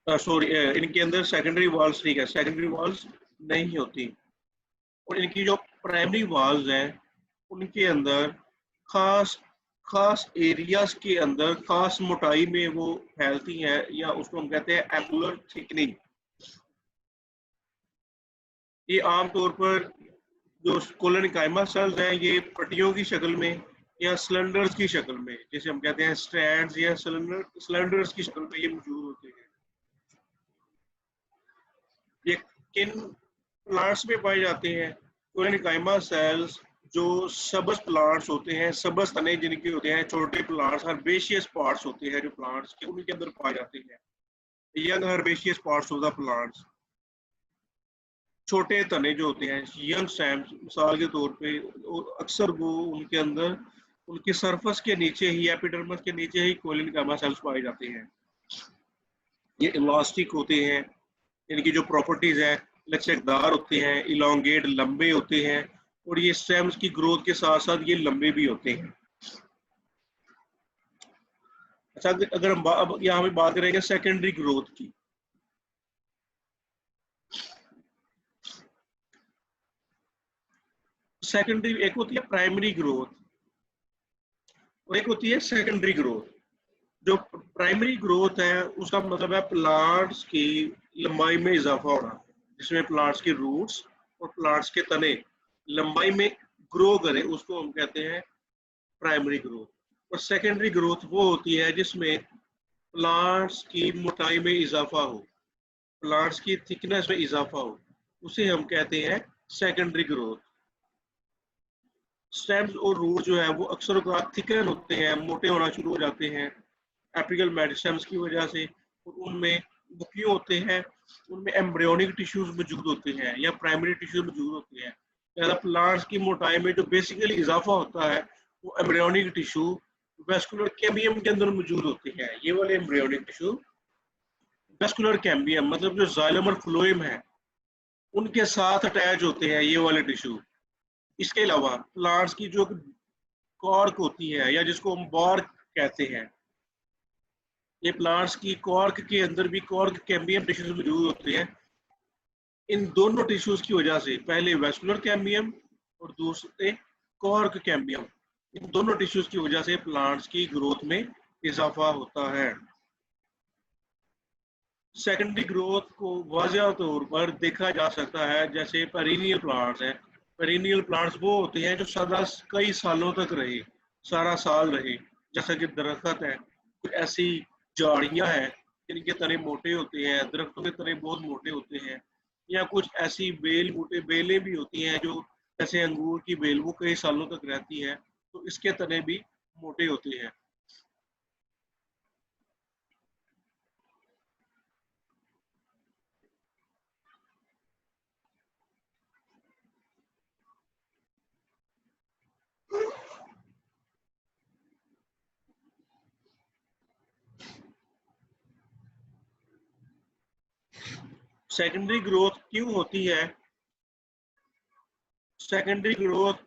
Sorry, इनके अंदर secondary walls, ठीक है, सेकेंडरी वॉल्स नहीं होती। और इनकी जो प्राइमरी वॉल्स हैं उनके अंदर खास खास एरियाज के अंदर खास मोटाई में वो फैलती हैं, या उसको हम कहते हैं एंगुलर थिकनिंग। ये आमतौर पर जो कोलोनकाइमा सेल्स हैं ये पट्टियों की शक्ल में या सिलेंडर्स की शक्ल में, जैसे हम कहते हैं स्ट्रैंड्स या सिलेंडर्स की शक्ल में ये मौजूद होते हैं। ये किन प्लांट्स में पाए जाते हैं? कोलोनकाइमा सेल्स जो सबस प्लांट्स होते हैं, सबस तने जिनके होते हैं, छोटे प्लांट्स, हर्बेशियस पार्ट्स होते हैं जो प्लांट्स के, उनके अंदर पाए जाते हैं। Young herbaceous parts of the plants, छोटे तने जो होते हैं, यंग स्टेम्स मिसाल के तौर पे, अक्सर वो उनके अंदर उनके सरफेस के नीचे ही, एपिडर्मिस के नीचे ही कोलोनकाइमा सेल्स पाए जाते हैं। ये इलास्टिक होते हैं, इनकी जो प्रॉपर्टीज है लचकदार होते हैं, इलोंगेट लंबे होते हैं, और ये स्टेम्स की ग्रोथ के साथ साथ ये लंबे भी होते हैं। अच्छा, अगर हम अब यहाँ पे बात करेंगे सेकेंडरी ग्रोथ की। सेकेंडरी एक होती है प्राइमरी ग्रोथ और एक होती है सेकेंडरी ग्रोथ। जो प्राइमरी ग्रोथ है उसका मतलब है प्लांट्स की लंबाई में इजाफा होना, जिसमें प्लांट्स की रूट्स और प्लांट्स के तने लंबाई में ग्रो करें, उसको हम कहते हैं प्राइमरी ग्रोथ। और सेकेंडरी ग्रोथ वो होती है जिसमें प्लांट्स की मोटाई में इजाफा हो, प्लांट्स की थिकनेस में इजाफा हो, उसे हम कहते हैं सेकेंडरी ग्रोथ। स्टेम्स और रूट जो है वो अक्सर थिकन होते हैं, मोटे होना शुरू हो जाते हैं एपिकल मेरिस्टेम्स की वजह से, और उनमें वो क्यों होते हैं, उनमें एम्ब्रियोनिक टिश्यूज मौजूद होते हैं या प्राइमरी टिश्यूज मौजूद होते हैं। लिहाजा प्लांट्स की मोटाई में जो बेसिकली इजाफा होता है वो एम्ब्रियोनिक टिश्यू वेस्कुलर कैम्बियम के अंदर मौजूद होते हैं। ये वाले एम्ब्रियोनिक टिश्यू वेस्कुलर कैम्बियम मतलब जो जाइलम और फ्लोएम है उनके साथ अटैच होते हैं ये वाले टिश्यू। इसके अलावा प्लांट्स की जो कॉर्क होती है या जिसको हम बॉर्क कहते हैं, ये प्लांट्स की कॉर्क के अंदर भी कॉर्क कैम्बियम टिश्यूज मौजूद होते हैं। इन दोनों टिश्यूज की वजह से, पहले वेस्कुलर कैम्बियम और दूसरे कॉर्क कैम्बियम, इन दोनों टिश्यूज की वजह से प्लांट्स की ग्रोथ में इजाफा होता है। सेकेंडरी ग्रोथ को वाज़ेह तौर पर देखा जा सकता है जैसे पेरिनियल प्लांट्स हैं। पेरिनियल प्लांट्स वो होते हैं जो सदा कई सालों तक रहे, सारा साल रहे, जैसा कि दरख्त है, कुछ ऐसी झाड़ियां हैं जिनके तने मोटे होते हैं, दरख्तों के तने बहुत मोटे होते हैं, या कुछ ऐसी बेल बूटे बेलें भी होती हैं जो जैसे अंगूर की बेल वो कई सालों तक रहती है, तो इसके तने भी मोटे होते हैं। सेकेंडरी ग्रोथ क्यों होती है? सेकेंडरी ग्रोथ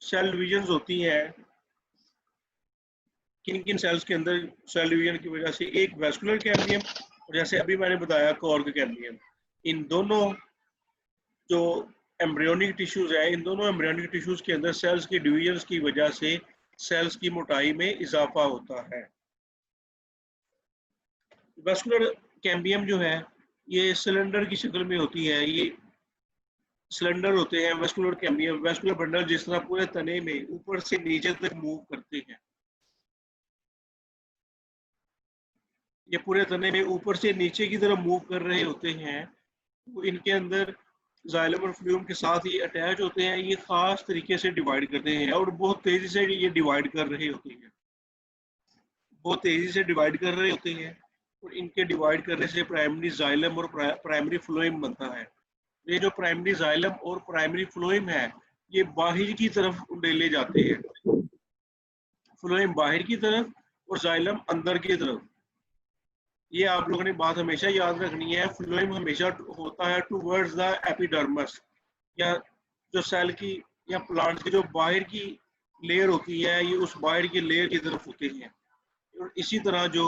सेल डिविजन होती है। किन किन सेल्स के अंदर सेल डिवीजन की वजह से? एक वेस्कुलर कैम्बियम और जैसे अभी मैंने बताया कॉर्क कैम्बियम। इन दोनों जो एम्ब्रियोनिक टिश्यूज है, इन दोनों एम्ब्रियोनिक टिश्यूज के अंदर सेल्स की डिवीजन की वजह से सेल्स की मोटाई में इजाफा होता है। वेस्कुलर कैम्बियम जो है ये सिलेंडर की शक्ल में होती है, ये सिलेंडर होते हैं वेस्कुलर कैम्बियम, वेस्कुलर बंडल जिस तरह पूरे तने में ऊपर से नीचे तक मूव करते हैं, ये पूरे तने में ऊपर से नीचे की तरफ मूव कर रहे होते हैं। तो इनके अंदर जाइलम और फ्लूम के साथ ये अटैच होते हैं, ये खास तरीके से डिवाइड करते हैं और बहुत तेजी से ये डिवाइड कर रहे होते हैं, बहुत तेजी से डिवाइड कर रहे होते हैं। और इनके डिवाइड करने से प्राइमरी जाइलम और प्राइमरी फ्लोएम बनता है। ये जो प्राइमरी जाइलम और प्राइमरी फ्लोएम है ये बाहर की तरफ ले जाते हैं, फ्लोएम बाहर की तरफ और जाइलम अंदर की तरफ। ये आप लोगों ने बात हमेशा याद रखनी है, फ्लोएम हमेशा होता है टूवर्ड्स द एपिडर्मिस, या जो सेल की या प्लांट की जो बाहर की लेयर होती है ये उस बाहर की लेयर की तरफ होती है। और इसी तरह जो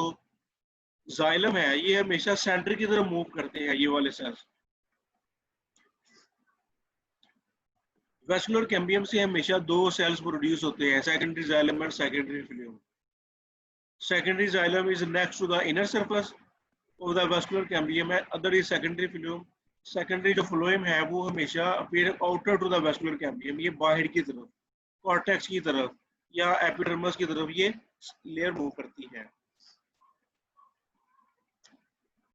जाइलम है ये हमेशा सेंटर की तरफ मूव करते हैं ये वाले सेल्स। वेस्कुलर कैम्बियम से हमेशा दो सेल्स प्रोड्यूस होते हैं, secondary xylem and secondary phloem. Secondary xylem is next to the inner surface of the vascular cambium है, other is secondary phloem. Secondary जो फ्लोएम है वो हमेशा appear outer to the vascular cambium, ये बाहर की तरफ, कॉर्टेक्स की तरफ या एपिडर्मस की तरफ ये लेयर मूव करती है।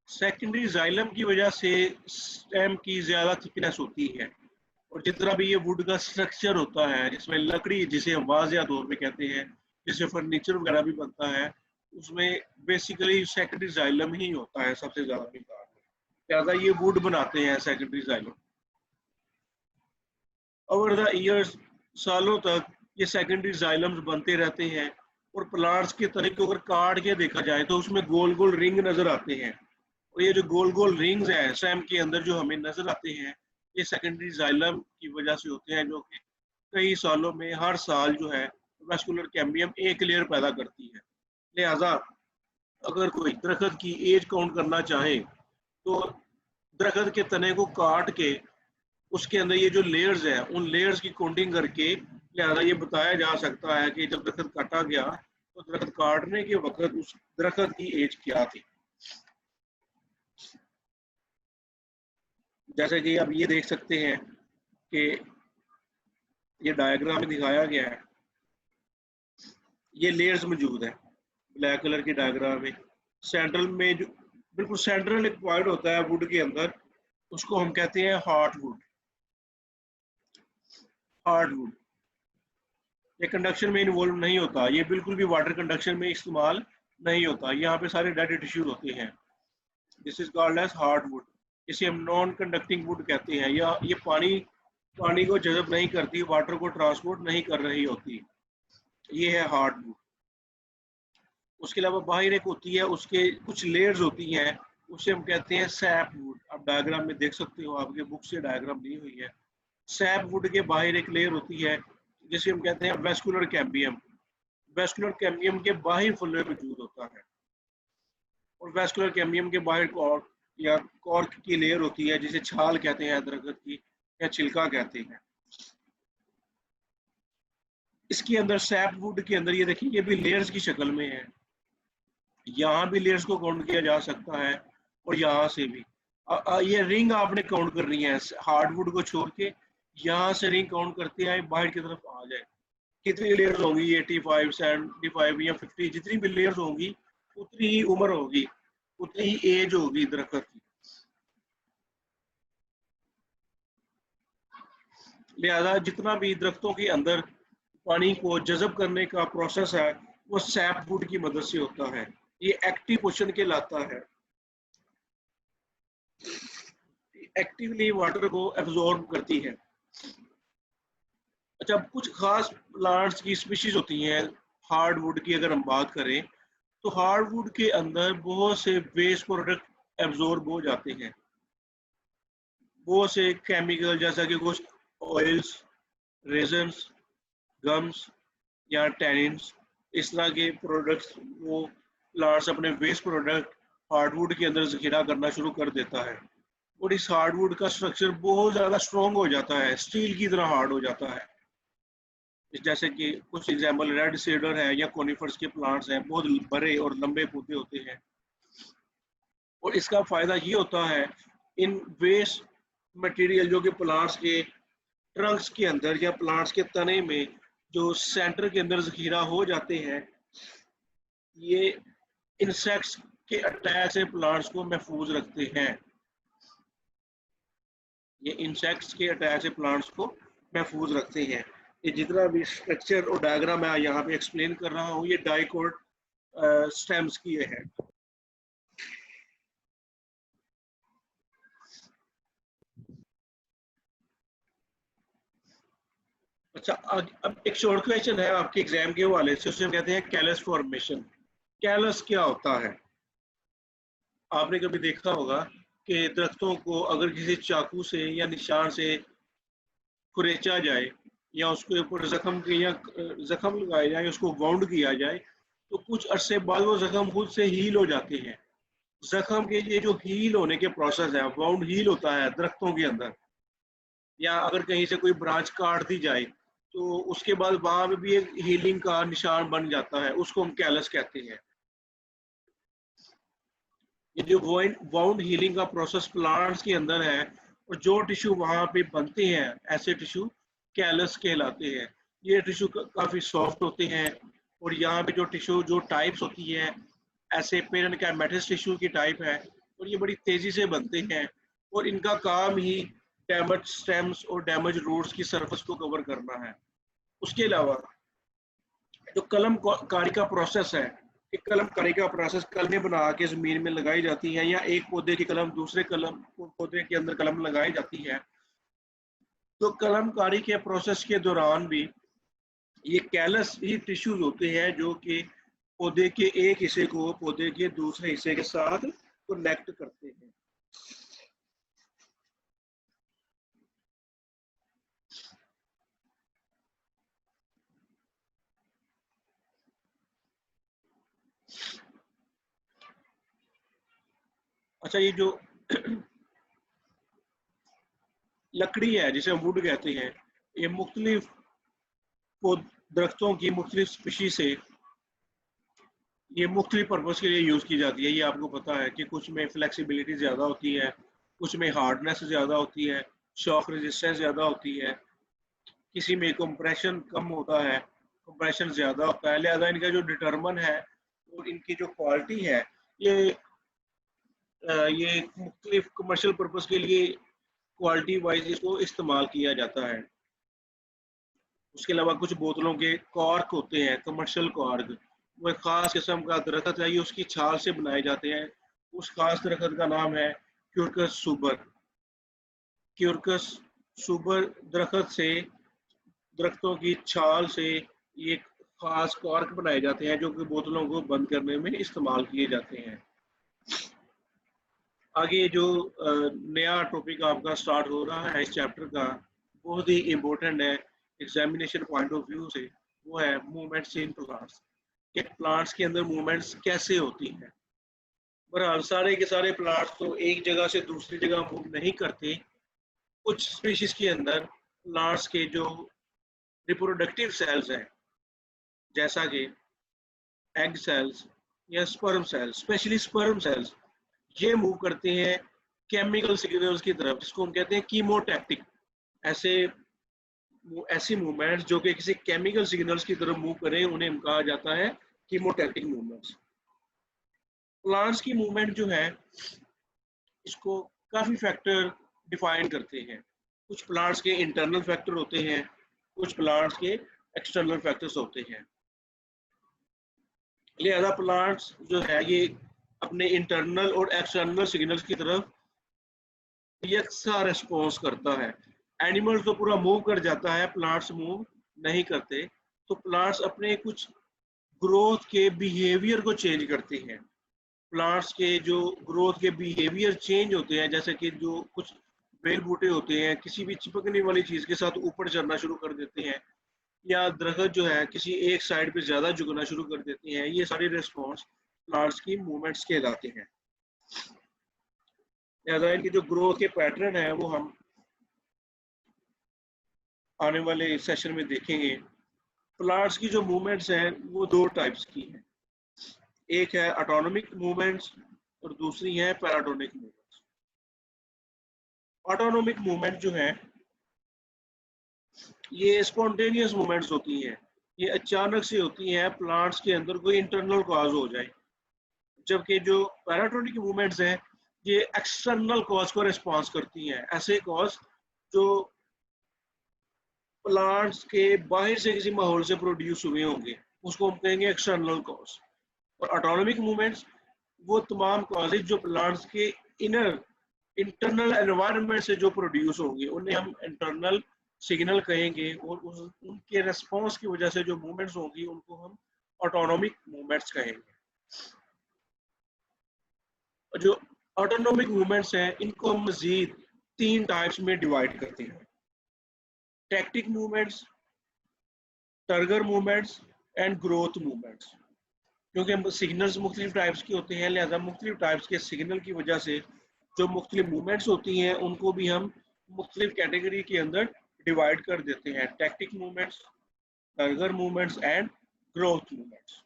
सेकेंडरी जाइलम की वजह से स्टेम की ज्यादा थिकनेस होती है, और जितना भी ये वुड का स्ट्रक्चर होता है जिसमें लकड़ी, जिसे हम वाजिया तौर पे कहते हैं, जिससे फर्नीचर वगैरह भी बनता है, उसमें बेसिकली सेकेंडरी जाइलम ही होता है सबसे ज्यादा मिकदार में, लिहाजा ये वुड बनाते हैं secondary xylem. Over the years, सालों तक ये सेकेंडरी जाइलम्स बनते रहते हैं, और प्लांट्स के तने को अगर काट के देखा जाए तो उसमें गोल गोल रिंग नजर आते हैं, और ये जो गोल गोल रिंग्स हैं स्टेम के अंदर जो हमें नजर आते हैं, ये सेकेंडरी जाइलम की वजह से होते हैं, जो कि कई सालों में हर साल जो है वेस्कुलर कैम्बियम एक लेयर पैदा करती है। लिहाजा अगर कोई दरख्त की एज काउंट करना चाहे तो दरख्त के तने को काट के उसके अंदर ये जो लेयर्स हैं उन लेयर्स की काउंटिंग करके लिहाजा ये बताया जा सकता है कि जब दरख्त काटा गया तो दरख्त काटने के वक्त उस दरख्त की एज क्या थी। जैसे कि आप ये देख सकते हैं कि ये डायग्राम में दिखाया गया है, ये लेयर्स मौजूद है ब्लैक कलर की डायग्राम में। सेंट्रल में जो बिल्कुल सेंट्रल एक पॉइंट होता है वुड के अंदर, उसको हम कहते हैं हार्ट वुड। हार्ड वुड ये कंडक्शन में इन्वॉल्व नहीं होता, ये बिल्कुल भी वाटर कंडक्शन में इस्तेमाल नहीं होता, यहाँ पे सारे डेड टिश्यूज होते हैं। This is called as hardwood. इसे हम नॉन कंडक्टिंग वुड कहते हैं, या ये पानी को जज़ब नहीं करती, वाटर को ट्रांसपोर्ट नहीं कर रही होती, ये है हार्ड वुड। उसके अलावा बाहर एक होती है, उसके कुछ लेयर्स होती हैं, उसे हम कहते हैं सैप वुड। आप डायग्राम में देख सकते हो, आपके बुक से डायग्राम दी हुई है। सैप वुड के बाहर एक लेयर होती है जिसे हम कहते हैं वेस्कुलर कैम्बियम। वेस्कुलर कैम्बियम के बाहर फ्लोएम मौजूद होता है, और वेस्कुलर कैम्बियम के बाहर कॉर्क या कॉर्क की लेयर होती है जिसे छाल कहते हैं दरख्त की, या छिलका कहते हैं। इसके अंदर सैप वुड के अंदर ये देखिए, ये भी लेयर्स की शक्ल में है, यहाँ भी लेयर्स को काउंट किया जा सकता है और यहाँ से भी। ये रिंग आपने काउंट करनी है, हार्डवुड को छोड़ के यहाँ से रिंग काउंट करते आए, बाहर की तरफ आ जाए। कितनी लेयर्स होंगी, 85, 75 या 50, जितनी भी लेयर्स होंगी उतनी ही उम्र होगी, उतनी ही एज होगी दरख्त की। लिहाजा जितना भी दरख्तों के अंदर पानी को जज़ब करने का प्रोसेस है वो सैप वुड की मदद से होता है, ये एक्टिव पोषण के लाता है, एक्टिवली वाटर को एब्जॉर्ब करती है। अच्छा, कुछ खास प्लांट्स की स्पीशीज होती हैं हार्डवुड की, अगर हम बात करें तो हार्डवुड के अंदर बहुत से वेस्ट प्रोडक्ट एब्जॉर्ब हो जाते हैं, बहुत से केमिकल जैसा कि कुछ ऑयल्स, रेजन्स, गम्स या टैनिन्स, इस तरह के प्रोडक्ट्स वो प्लांट्स अपने वेस्ट प्रोडक्ट हार्डवुड के अंदर जखीरा करना शुरू कर देता है, और इस हार्डवुड का स्ट्रक्चर बहुत ज़्यादा स्ट्रॉन्ग हो जाता है, स्टील की तरह हार्ड हो जाता है। जैसे कि कुछ एग्जाम्पल रेड सीडर है या कोनिफर्स के प्लांट्स हैं, बहुत बड़े और लंबे पौधे होते हैं, और इसका फायदा ये होता है इन वेस्ट मटेरियल जो कि प्लांट्स के ट्रंक्स के अंदर या प्लांट्स के तने में जो सेंटर के अंदर जखीरा हो जाते हैं, ये इंसेक्ट्स के अटैक से प्लांट्स को महफूज रखते हैं। ये इंसेक्ट्स के अटैक से प्लांट्स को महफूज रखते हैं। ये जितना भी स्ट्रक्चर और डायग्राम मैं यहाँ पे एक्सप्लेन कर रहा हूँ, ये डाइकोट स्टेम्स की है। अच्छा, अब एक शॉर्ट क्वेश्चन है आपके एग्जाम के हवाले से, उसे कहते हैं कैलस फॉर्मेशन। कैलस क्या होता है? आपने कभी देखा होगा कि दरख्तों को अगर किसी चाकू से या निशान से कुरेचा जाए या उसके ऊपर जख्म लगाए जाए, उसको वाउंड किया जाए, तो कुछ अरसे बाद वो जख्म खुद से हील हो जाते हैं। जख्म के ये जो हील होने के प्रोसेस है, वाउंड हील होता है दरख्तों के अंदर, या अगर कहीं से कोई ब्रांच काट दी जाए तो उसके बाद वहां पे भी एक हीलिंग का निशान बन जाता है, उसको हम कैलस कहते हैं। ये जो वाउंड हीलिंग का प्रोसेस प्लांट्स के अंदर है, और जो टिश्यू वहां पे बनते हैं ऐसे टिश्यू कैलस कहलाते हैं। ये टिश्यू काफी सॉफ्ट होते हैं, और यहाँ पे जो टिश्यू जो टाइप्स होती है, ऐसे पेरेन्काइमेटस टिश्यू की टाइप है, और ये बड़ी तेजी से बनते हैं, और इनका काम ही डैमेज स्टेम्स और डैमेज रूट्स की सरफेस को कवर करना है। उसके अलावा जो कलम कारी का प्रोसेस है, एक कलम कारी का प्रोसेस कलमें बना के जमीन में लगाई जाती है, या एक पौधे की कलम दूसरे कलम पौधे के अंदर कलम लगाई जाती है। तो कलमकारी के प्रोसेस के दौरान भी ये कैलस ही टिश्यूज होते हैं जो कि पौधे के एक हिस्से को पौधे के दूसरे हिस्से के साथ कनेक्ट करते हैं। अच्छा, ये जो लकड़ी है जिसे वुड कहते हैं, ये मुख्तलिफ दरख्तों की मुख्तलिफ स्पीशीज से ये मुख्तलिफ पर्पज़ के लिए यूज़ की जाती है। ये आपको पता है कि कुछ में फ्लेक्सिबिलिटी ज़्यादा होती है, कुछ में हार्डनेस ज़्यादा होती है, शॉक रेजिस्टेंस ज़्यादा होती है, किसी में कंप्रेशन कम होता है, कंप्रेशन ज़्यादा होता है। लिहाजा इनका जो डिटरमन है और इनकी जो क्वालिटी है, ये ये मुख्तलिफ कमर्शियल पर्पज़ के लिए क्वालिटी वाइज इसको इस्तेमाल किया जाता है। उसके अलावा कुछ बोतलों के कॉर्क होते हैं, कमर्शियल कॉर्क, वो एक खास किस्म का दरख्त है, ये उसकी छाल से बनाए जाते हैं। उस खास दरख्त का नाम है क्यूरकस सुबर। क्यूरकस सुबर दरख्त से, दरख्तों की छाल से ये खास कॉर्क बनाए जाते हैं जो कि बोतलों को बंद करने में इस्तेमाल किए जाते हैं। आगे जो नया टॉपिक आपका स्टार्ट हो रहा है इस चैप्टर का, बहुत ही इम्पोर्टेंट है एग्जामिनेशन पॉइंट ऑफ व्यू से, वो है मूवमेंट्स इन प्लांट्स, कि प्लांट्स के अंदर मूवमेंट्स कैसे होती हैं। बहरहाल सारे के सारे प्लांट्स तो एक जगह से दूसरी जगह मूव नहीं करते। कुछ स्पीशीज के अंदर प्लांट्स के जो रिप्रोडक्टिव सेल्स हैं, जैसा कि एग सेल्स या sperm cells, specially sperm cells, ये मूव करते हैं केमिकल सिग्नल्स की तरफ, जिसको हम कहते हैं कीमोटैक्टिक। ऐसे ऐसी मूवमेंट्स जो कि किसी केमिकल सिग्नल्स की तरफ मूव करें, उन्हें कहा जाता है कीमोटैक्टिक मूवमेंट्स। प्लांट्स की मूवमेंट जो है, इसको काफ़ी फैक्टर डिफाइन करते हैं। कुछ प्लांट्स के इंटरनल फैक्टर होते हैं, कुछ प्लांट्स के एक्सटर्नल फैक्टर्स होते हैं। लिहाजा प्लांट्स जो है ये अपने इंटरनल और एक्सटर्नल सिग्नल्स की तरफ यकसा रिस्पॉन्स करता है। एनिमल्स तो पूरा मूव कर जाता है, प्लांट्स मूव नहीं करते। तो प्लांट्स अपने कुछ ग्रोथ के बिहेवियर को चेंज करते हैं। प्लांट्स के जो ग्रोथ के बिहेवियर चेंज होते हैं, जैसे कि जो कुछ बेल बूटे होते हैं किसी भी चिपकने वाली चीज के साथ ऊपर चढ़ना शुरू कर देते हैं, या दरख्त जो है किसी एक साइड पे ज्यादा झुकना शुरू कर देते हैं। ये सारे रिस्पॉन्स प्लांट्स की मूवमेंट्स कहलाते हैं। लिहाजा इनकी जो ग्रोथ के पैटर्न है वो हम आने वाले सेशन में देखेंगे। प्लांट्स की जो मूवमेंट्स हैं वो दो टाइप्स की हैं, एक है ऑटोनोमिक मूवमेंट्स और दूसरी है पैराटोनिक मूवमेंट्स। ऑटोनोमिक मूवमेंट जो है ये स्पॉन्टेनियस मूवमेंट्स होती हैं, ये अचानक से होती हैं, प्लांट्स के अंदर कोई इंटरनल कॉज हो जाए। जबकि जो पैराटोनिक मूवमेंट्स हैं ये एक्सटर्नल कॉज को रिस्पॉन्स करती हैं, ऐसे कॉज जो प्लांट्स के बाहर से किसी माहौल से प्रोड्यूस हुए होंगे, उसको हम कहेंगे एक्सटर्नल कॉज। और ऑटोनोमिक मूवमेंट्स वो तमाम कॉजेज जो प्लांट्स के इनर इंटरनल एनवायरनमेंट से जो प्रोड्यूस होंगे, उन्हें हम इंटरनल सिग्नल कहेंगे, और उनके रेस्पॉन्स की वजह से जो मूवमेंट्स होंगी उनको हम ऑटोनोमिक मूवमेंट्स कहेंगे। और जो ऑटोनोमिक मूवमेंट्स हैं इनको हम मजीद तीन टाइप्स में डिवाइड करते हैं: tactic movements, turgor movements and growth movements. क्योंकि सिग्नल्स मुख्तलिफ टाइप्स के होते हैं, लिहाजा मुख्तलिफ टाइप्स के सिग्नल की वजह से जो मुख्तलिफ मूवमेंट्स होती हैं उनको भी हम मुख्तलिफ कैटेगरी के अंदर डिवाइड कर देते हैं। Tactic movements, turgor movements and growth movements.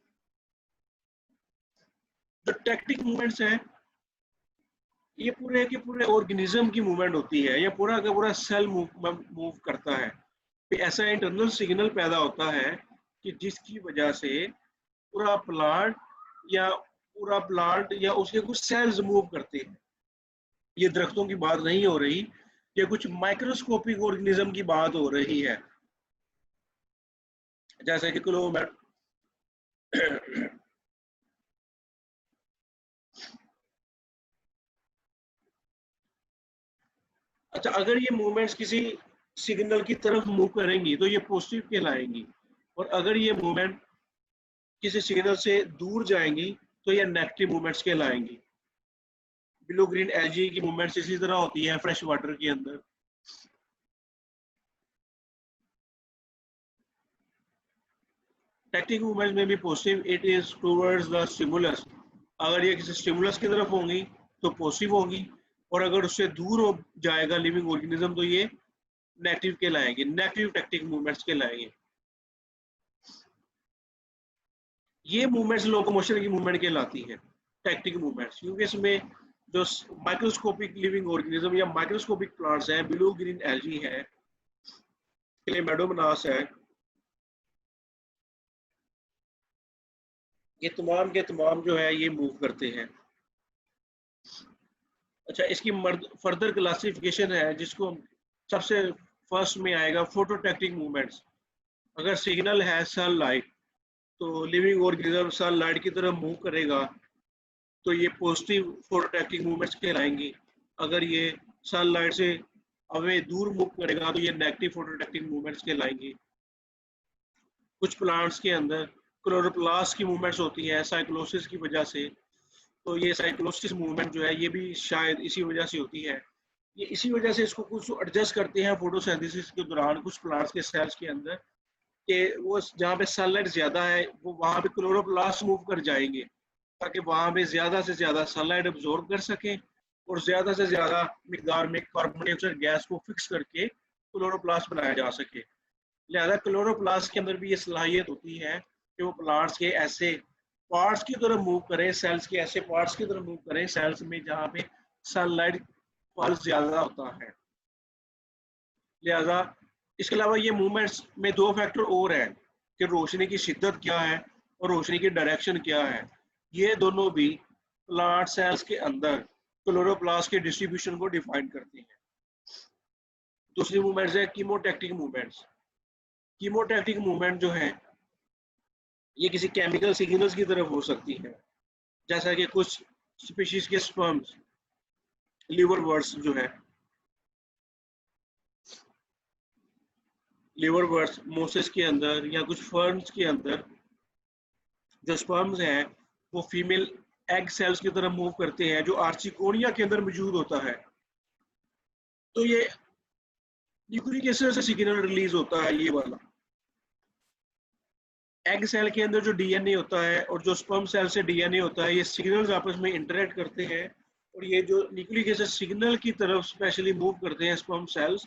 जो टैक्टिक मूवमेंट्स हैं ये पूरे के पूरे ऑर्गेनिज्म की मूवमेंट होती है, या पूरा का पूरा सेल मूव करता है। ऐसा इंटरनल सिग्नल पैदा होता है कि जिसकी वजह से पूरा प्लांट या उसके कुछ सेल्स मूव करते हैं। ये दरख्तों की बात नहीं हो रही, ये कुछ माइक्रोस्कोपिक ऑर्गेनिज्म की बात हो रही है, जैसे कि क्लोमेट। अच्छा, अगर ये मूवमेंट्स किसी सिग्नल की तरफ मूव करेंगी तो ये पॉजिटिव कहलाएंगी, और अगर ये मूवमेंट किसी सिग्नल से दूर जाएंगी तो ये नेगेटिव मूवमेंट्स कहलाएंगी। ब्लू ग्रीन एलजी की मूवमेंट्स इसी तरह होती है फ्रेश वाटर के अंदर। टैक्टिक मूवमेंट्स में भी positive, it is towards the stimulus. अगर ये किसी स्टिमुलस की तरफ होंगी तो पॉजिटिव होगी, और अगर उससे दूर हो जाएगा लिविंग ऑर्गेनिज्म तो ये नेगेटिव कहलाएंगे, नेगेटिव टैक्टिक मूवमेंट्स कहलाएंगे। ये मूवमेंट्स लोकोमोशन की मूवमेंट कहलाती है, टैक्टिक मूवमेंट्स, क्योंकि इसमें जो माइक्रोस्कोपिक लिविंग ऑर्गेनिज्म या माइक्रोस्कोपिक प्लांट्स हैं, ब्लू ग्रीन एल्गी है, क्लेमेडोमोनास है, ये तमाम के तमाम जो है ये मूव करते हैं। अच्छा, इसकी फर्दर क्लासिफिकेशन है जिसको सबसे फर्स्ट में आएगा फोटोटैक्टिक मूवमेंट्स। अगर सिग्नल है सनलाइट तो लिविंग ऑर्गेनिज्म सनलाइट की तरफ मूव करेगा तो ये पॉजिटिव फोटोटैक्टिक मूवमेंट्स कहलाएंगे। अगर ये सनलाइट से अवे दूर मूव करेगा तो ये नेगेटिव फोटोटैक्टिक मूवमेंट्स कहलाएंगे। कुछ प्लांट्स के अंदर क्लोरोप्लास्ट की मूवमेंट्स होती है साइक्लोसिस की वजह से, तो ये साइक्लोसिस मूवमेंट जो है ये भी शायद इसी वजह से होती है। ये इसी वजह से इसको कुछ एडजस्ट करते हैं फोटोसिंथेसिस के दौरान कुछ प्लांट्स के सेल्स के अंदर, कि वो जहाँ पे सनलाइट ज्यादा है वो वहाँ पे क्लोरोप्लास्ट मूव कर जाएंगे, ताकि वहाँ पे ज्यादा से ज्यादा सनलाइट अब्जॉर्ब कर सकें और ज्यादा से ज्यादा मिकदार में कार्बन डाइऑक्साइड गैस को फिक्स करके क्लोरोप्लास्ट बनाया जा सके। लिहाजा क्लोरोप्लास्ट के अंदर भी ये सलाहियत होती है कि वो प्लांट्स के ऐसे पार्ट्स की तरफ मूव करें, सेल्स के ऐसे पार्ट्स की तरफ मूव करें, सेल्स में जहाँ पे सनलाइट पल्स ज्यादा होता है। लिहाजा इसके अलावा ये मूवमेंट्स में दो फैक्टर और हैं कि रोशनी की शिद्दत क्या है और रोशनी की डायरेक्शन क्या है। ये दोनों भी प्लांट सेल्स के अंदर क्लोरोप्लास्ट के डिस्ट्रीब्यूशन को डिफाइन करती हैं। दूसरी मूवमेंट्स है कीमोटैक्टिक मूवमेंट्स। कीमोटैक्टिक मूवमेंट जो है ये किसी केमिकल सिग्नल्स की तरफ हो सकती है, जैसा कि कुछ स्पीशीज के स्पर्म्स, लिवर वर्ड्स जो है, लिवर वर्ड्स मोसेस के अंदर या कुछ फर्न्स के अंदर जो स्पर्म्स हैं वो फीमेल एग सेल्स की तरफ मूव करते हैं जो आर्चिकोनिया के अंदर मौजूद होता है। तो ये न्यूक्लिक एसिड से सिग्नल रिलीज होता है, ये वाला एग सेल के अंदर जो डीएनए होता है और जो स्पर्म सेल से डीएनए होता है, ये सिग्नल्स आपस में इंटरेक्ट करते हैं, और ये जो न्यूक्लिक एसिड सिग्नल की तरफ स्पेशली मूव करते हैं स्पर्म सेल्स,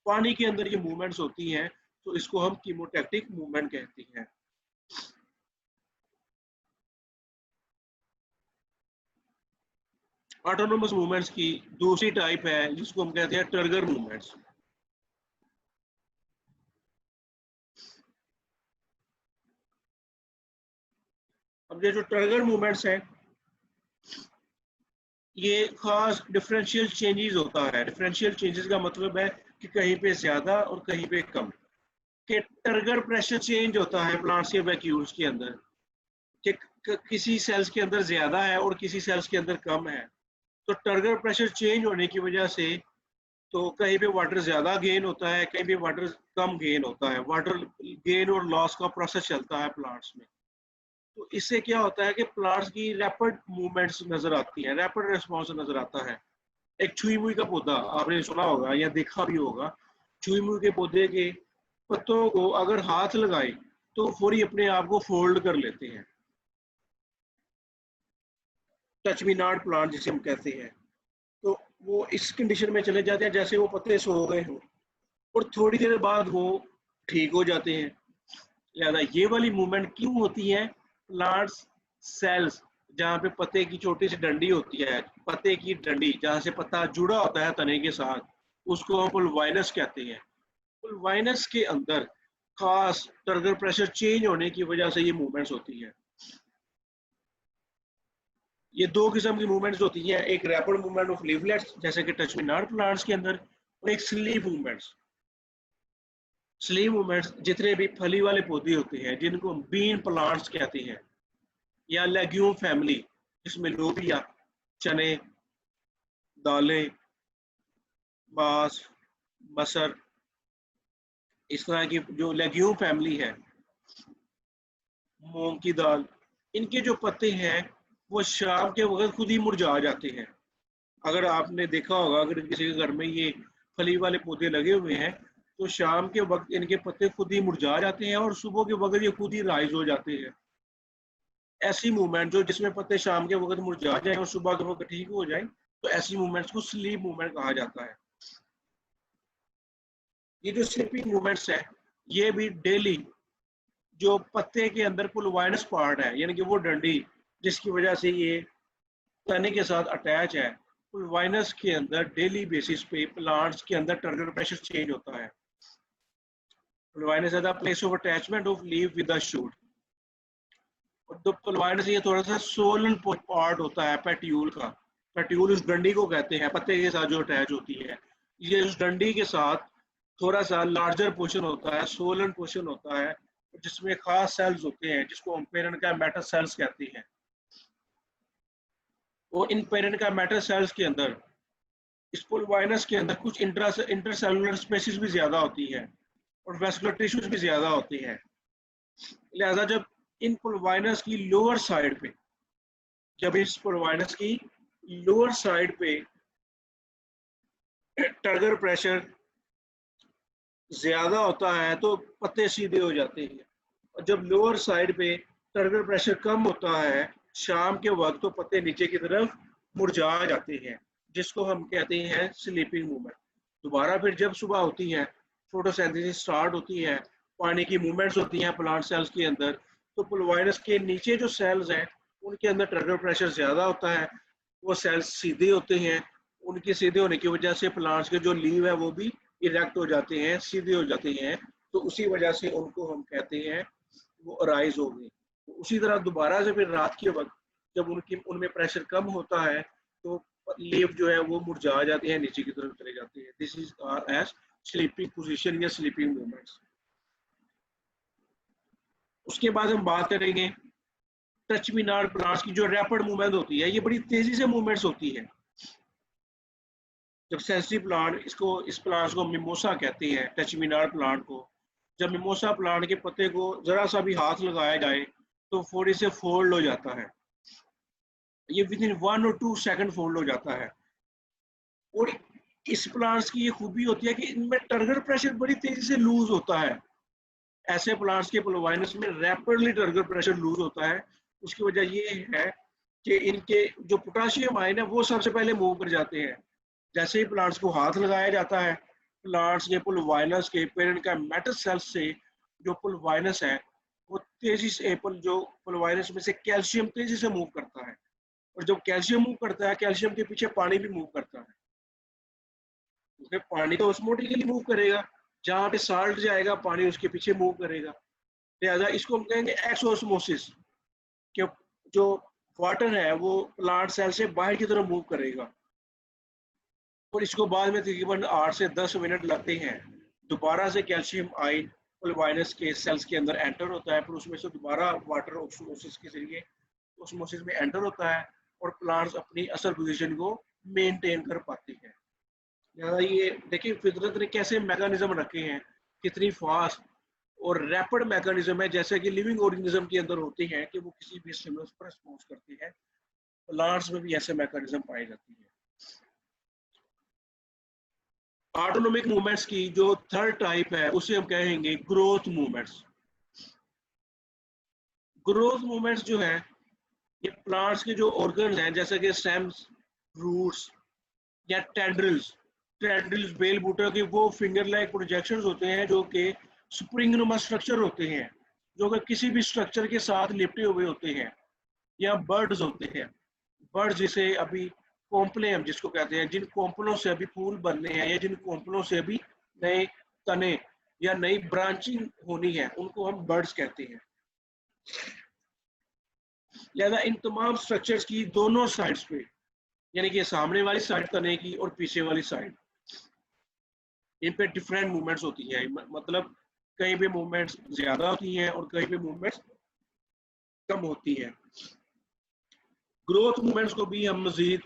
पानी के अंदर ये मूवमेंट्स होती हैं, तो इसको हम कीमोटैक्टिक मूवमेंट कहते हैं। ऑटोनोमस मूवमेंट्स की दूसरी टाइप है जिसको हम कहते हैं टर्गर मूवमेंट्स। अब ये जो टर्गर मूवमेंट्स हैं ये खास डिफरेंशियल चेंजेस होता है। डिफरेंशियल चेंजेस का मतलब है कि कहीं पे ज्यादा और कहीं पे कम, कि टर्गर प्रेशर चेंज होता है प्लांट्स के वैक्यूल्स के अंदर, कि किसी सेल्स के अंदर ज्यादा है और किसी सेल्स के अंदर कम है। तो टर्गर प्रेशर चेंज होने की वजह से तो कहीं पे वाटर ज्यादा गेन होता है, कहीं पे वाटर कम गेन होता है। वाटर गेन और लॉस का प्रोसेस चलता है प्लांट्स में। तो इससे क्या होता है कि प्लांट्स की रैपिड मूवमेंट्स नजर आती है, रैपिड रिस्पॉन्स नजर आता है। एक छुई मुई का पौधा आपने सुना होगा या देखा भी होगा, छुई मुई के पौधे के पत्तों को अगर हाथ लगाए तो फौरी अपने आप को फोल्ड कर लेते हैं। टच मी नॉट प्लांट जिसे हम कहते हैं। तो वो इस कंडीशन में चले जाते हैं जैसे वो पत्ते सो गए हों, और थोड़ी देर बाद वो ठीक हो जाते हैं। लिहाजा ये वाली मूवमेंट क्यों होती है? प्लांट्स सेल्स, जहाँ पे पत्ते की छोटी सी डंडी होती है, पत्ते की डंडी जहाँ से पत्ता जुड़ा होता है तने के साथ, उसको हम पुलवाइनस कहते हैं। पुलवाइनस के अंदर खास टर्गर प्रेशर चेंज होने की वजह से ये मूवमेंट्स होती है। ये दो किस्म की मूवमेंट्स होती हैं, एक रैपिड मूवमेंट ऑफ लीवलेट्स जैसे कि टच मी नॉट प्लांट्स के अंदर, और एक स्लीप मूवमेंट्स। स्लीप मूवमेंट्स जितने भी फली वाले पौधे होते हैं जिनको हम बीन प्लांट्स कहते हैं, या लेग्यूम फैमिली जिसमें लोबिया, चने, दालें, बांस, मसर, इस तरह की जो लेग्यूम फैमिली है, मूंग की दाल, इनके जो पत्ते हैं वो शाम के वक्त खुद ही मुरझा जाते हैं। अगर आपने देखा होगा, अगर किसी के घर में ये फली वाले पौधे लगे हुए हैं तो शाम के वक्त इनके पत्ते खुद ही मुरझा जाते हैं और सुबह के वक्त ये खुद ही राइज हो जाते हैं। ऐसी मूवमेंट जो जिसमें पत्ते शाम के वक्त मुरझा जाए और सुबह के वक्त ठीक हो जाए, तो ऐसी मूवमेंट्स को स्लीप मूवमेंट कहा जाता है। ये जो स्लीपिंग मूवमेंट्स है, ये भी डेली जो पत्ते के अंदर पुलवाइनस पार्ट है, यानी कि वो डंडी जिसकी वजह से ये तने के साथ अटैच है, पुलवाइनस के अंदर डेली बेसिस पे प्लांट्स के अंदर टर्गर प्रेशर चेंज होता है। Pulvinus is the place of attachment of leaf with the shoot. और तो पुलवाइनस ये थोड़ा सा सोलन पार्ट होता है पेट्यूल का। पेट्यूल उस डंडी को कहते हैं पत्ते के साथ जो अटैच होती है, ये उस डंडी के साथ थोड़ा सा लार्जर पोर्शन होता है, सोलन पोर्शन होता है, जिसमें खास सेल्स होते हैं जिसको हम पेरेंट का मैटर सेल्स कहते हैं। और इन पेरेंट का मैटर सेल्स के अंदर, इस पुलवाइनस के अंदर कुछ इंटरसेलुलर स्पेसिस भी ज्यादा होती है और वेस्कुलर टिश्यूज भी ज्यादा होती हैं। लिहाजा जब इन पुलवाइनस की लोअर साइड पे, जब इस पुलवाइनस की लोअर साइड पे टर्गर प्रेशर ज्यादा होता है तो पत्ते सीधे हो जाते हैं, और जब लोअर साइड पे टर्गर प्रेशर कम होता है शाम के वक्त, तो पत्ते नीचे की तरफ मुरझा जाते हैं, जिसको हम कहते हैं स्लीपिंग मूवमेंट। दोबारा फिर जब सुबह होती है, फोटोसिंथेसिस स्टार्ट होती है, पानी की मूवमेंट्स होती हैं प्लांट सेल्स के अंदर, तो पुलवाइनस के नीचे जो सेल्स हैं उनके अंदर टर्गर प्रेशर ज्यादा होता है, वो सेल्स सीधे होते हैं। उनके सीधे होने की वजह से प्लांट्स के जो लीव है वो भी इरेक्ट हो जाते हैं, सीधे हो जाते हैं, तो उसी वजह से उनको हम कहते हैं वो अराइज हो गई। तो उसी तरह दोबारा से फिर रात के वक्त जब उनमें प्रेशर कम होता है तो लीफ जो है वो मुरझा जाते हैं, नीचे की तरफ चले जाते हैं। This is as sleeping position या स्लीपिंग मूवमेंट्स। उसके बाद हम बात करेंगे टच मी नॉट प्लांट्स की। जो रैपिड मूवमेंट होती है, ये बड़ी तेजी से मूवमेंट्स होती है। जब सेंसिटिव प्लांट, इसको इस प्लांट को मिमोसा कहते हैं, टच मी नॉट प्लांट को, जब मिमोसा प्लांट के पत्ते को जरा सा भी हाथ लगाया जाए तो फौरी से फोल्ड हो जाता है। ये विद इन 1 और 2 सेकंड फोल्ड हो जाता है। और इस प्लांट्स की ये खूबी होती है कि इनमें टर्गर प्रेशर बड़ी तेजी से लूज होता है। ऐसे प्लांट्स के पुलवाइनस में रैपिडली टर्गर प्रेशर लूज होता है। उसकी वजह ये है कि इनके जो पोटाशियम आयन है वो सबसे पहले मूव कर जाते हैं। जैसे ही प्लांट्स को हाथ लगाया जाता है, प्लांट्स के पुलवाइनस के पेरेंट का मेटल सेल्स से जो पुलवाइनस है वो तेजी से जो पुलवाइनस में से कैल्शियम तेजी से मूव करता है। और जब कैल्शियम मूव करता है, कैल्शियम के पीछे पानी भी मूव करता है, क्योंकि पानी तो ऑस्मोटिकली मूव करेगा, जहाँ पे साल्ट जाएगा पानी उसके पीछे मूव करेगा। लिहाजा इसको हम कहेंगे एक्सोस्मोसिस, कि जो वाटर है वो प्लांट सेल से बाहर की तरफ मूव करेगा। और इसको बाद में तकरीबन 8 से 10 मिनट लगते हैं। दोबारा से कैल्शियम आयन पुलवाइनस के सेल्स के अंदर एंटर होता है, फिर उसमें से दोबारा वाटर ऑस्मोसिस के जरिए ऑस्मोसिस में एंटर होता है और प्लांट्स अपनी असल पोजीशन को मेंटेन कर पाते हैं। लिहाजा ये देखिए फितरत ने कैसे मैकेनिज्म रखे हैं, कितनी फास्ट और रैपिड मैकेनिज्म है, जैसे कि लिविंग ऑर्गेनिज्म के अंदर होते हैं कि वो किसी भी स्टिमुलस पर रिस्पॉन्स करते हैं, प्लांट्स में भी ऐसे मैकेनिज्म पाई जाती है। ऑटोनोमिक मूवमेंट्स की जो थर्ड टाइप है उसे हम कहेंगे ग्रोथ मूवमेंट्स। ग्रोथ मूवमेंट्स जो है ये प्लांट्स के जो ऑर्गन्स हैं जैसे कि स्टेम्स, रूट्स या टेंड्रिल्स, बेल बूटे के वो फिंगर लाइक प्रोजेक्शंस होते हैं जो कि स्प्रिंग नुमा स्ट्रक्चर होते हैं, जो कि किसी भी स्ट्रक्चर के साथ लिपटे हुए होते हैं। या बर्ड्स होते हैं, बर्ड्स जिसे अभी कोम्पले हम जिसको कहते हैं, जिन कोम्पलों से अभी फूल बनने हैं या जिन कोम्पलों से अभी नए तने या नई ब्रांचिंग होनी है, उनको हम बर्ड्स कहते हैं। लिहाजा इन तमाम स्ट्रक्चर्स की दोनों साइड्स पे, यानी कि सामने वाली साइड तने की और पीछे वाली साइड, इन पे डिफरेंट मूवमेंट्स होती है। मतलब कहीं पे मूवमेंट्स ज्यादा होती हैं और कहीं पे मूवमेंट्स कम होती है। ग्रोथ मूवमेंट्स को भी हम मजीद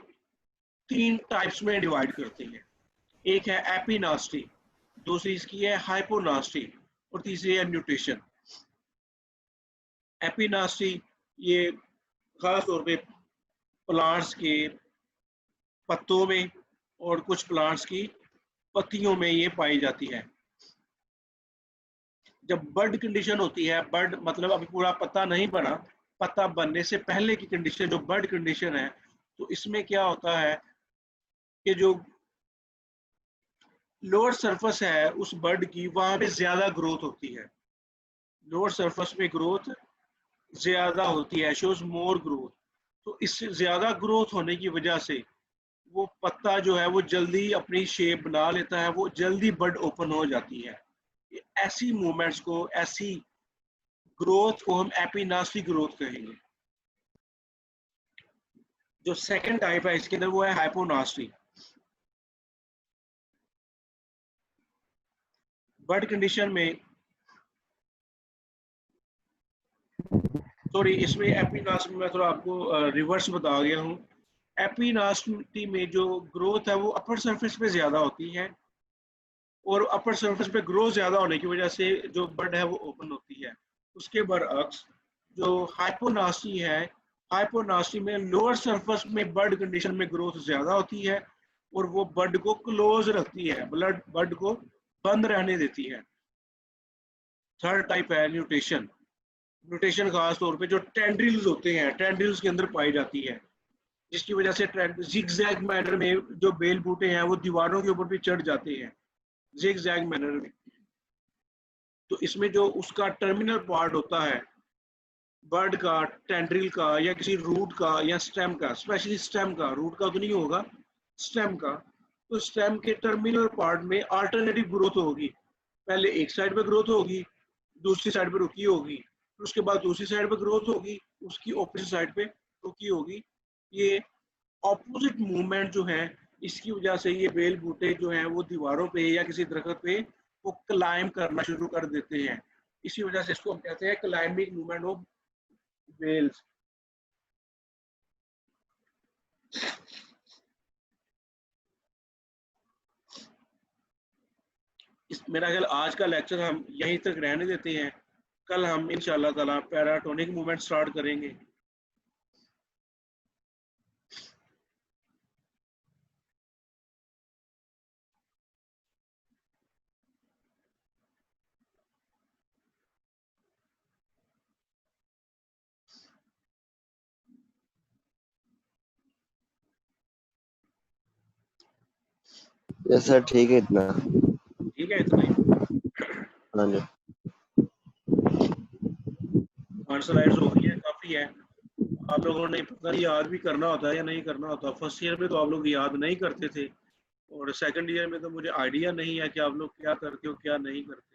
3 टाइप्स में डिवाइड करते हैं। एक है एपिनास्टी, दूसरी इसकी है हाइपोनास्टी और तीसरी है न्यूट्रिशन। एपिनास्टी ये खास तौर पे प्लांट्स के पत्तों में और कुछ प्लांट्स की पत्तियों में ये पाई जाती है। जब बर्ड कंडीशन होती है, बर्ड मतलब अभी पूरा पत्ता नहीं बना, पत्ता बनने से पहले की कंडीशन जो बर्ड कंडीशन है, तो इसमें क्या होता है कि जो लोअर सरफेस है उस बर्ड की, वहां पे ज्यादा ग्रोथ होती है। लोअर सरफेस में ग्रोथ ज्यादा होती है, शोज मोर ग्रोथ। तो इससे ज्यादा ग्रोथ होने की वजह से वो पत्ता जो है वो जल्दी अपनी शेप बना लेता है, वो जल्दी बर्ड ओपन हो जाती है। ऐसी मूवमेंट्स को, ऐसी ग्रोथ को हम एपिनास्टी ग्रोथ कहेंगे। जो सेकंड टाइप है इसके अंदर वो है हाइपोनास्टी। बर्ड कंडीशन में, सॉरी इसमें एपिनास्टी में मैं थोड़ा आपको रिवर्स बता गया हूँ। एपिनास्टी में जो ग्रोथ है वो अपर सरफेस पे ज्यादा होती है और अपर सरफेस पे ग्रोथ ज्यादा होने की वजह से जो बर्ड है वो ओपन होती है। उसके बरअक्स जो हाइपोनास्टी है, हाइपोनास्टी में लोअर सरफेस में बर्ड कंडीशन में ग्रोथ ज्यादा होती है और वो बर्ड को क्लोज रखती है, बर्ड को बंद रहने देती है। थर्ड टाइप है न्यूट्रिशन। न्यूट्रिशन खास तौर पे जो टेंड्रिल्स होते हैं, टेंड्रिल्स के अंदर पाई जाती है, जिसकी वजह से जिगजैग मैनर में जो बेल बूटे हैं वो दीवारों के ऊपर भी चढ़ जाते हैं, जिगजैग मैनर में। तो इसमें जो उसका टर्मिनल पार्ट होता है बर्ड का, टेंड्रिल का या किसी रूट का या स्टेम का, स्पेशली स्टेम का, रूट का तो नहीं होगा, स्टेम का, तो स्टेम के टर्मिनल पार्ट में अल्टरनेटिव ग्रोथ होगी। पहले एक साइड पे ग्रोथ होगी, दूसरी साइड पे रुकी होगी, फिर उसके बाद दूसरी साइड पे ग्रोथ होगी, उसकी ऑपोजिट साइड पे रुकी होगी। ये ऑपोजिट मूवमेंट जो है, इसकी वजह से ये बेल बूटे जो हैं वो दीवारों पे या किसी दरख्त पे वो क्लाइम करना शुरू कर देते हैं। इसी वजह से इसको हम कहते हैं क्लाइंबिंग मूवमेंट ऑफ बेल्स। मेरा ख्याल आज का लेक्चर हम यहीं तक रहने देते हैं। कल हम इंशाल्लाह ताला पैराटोनिक मूवमेंट स्टार्ट करेंगे। यस सर, ठीक है इतना। ठीक है, इतना ही। हाँ जी, 5 स्लाइड्स हो गई है, काफी है। आप लोगों ने पता नहीं याद भी करना होता है या नहीं करना होता। फर्स्ट ईयर में तो आप लोग याद नहीं करते थे और सेकंड ईयर में तो मुझे आइडिया नहीं है कि आप लोग क्या करते हो क्या नहीं करते।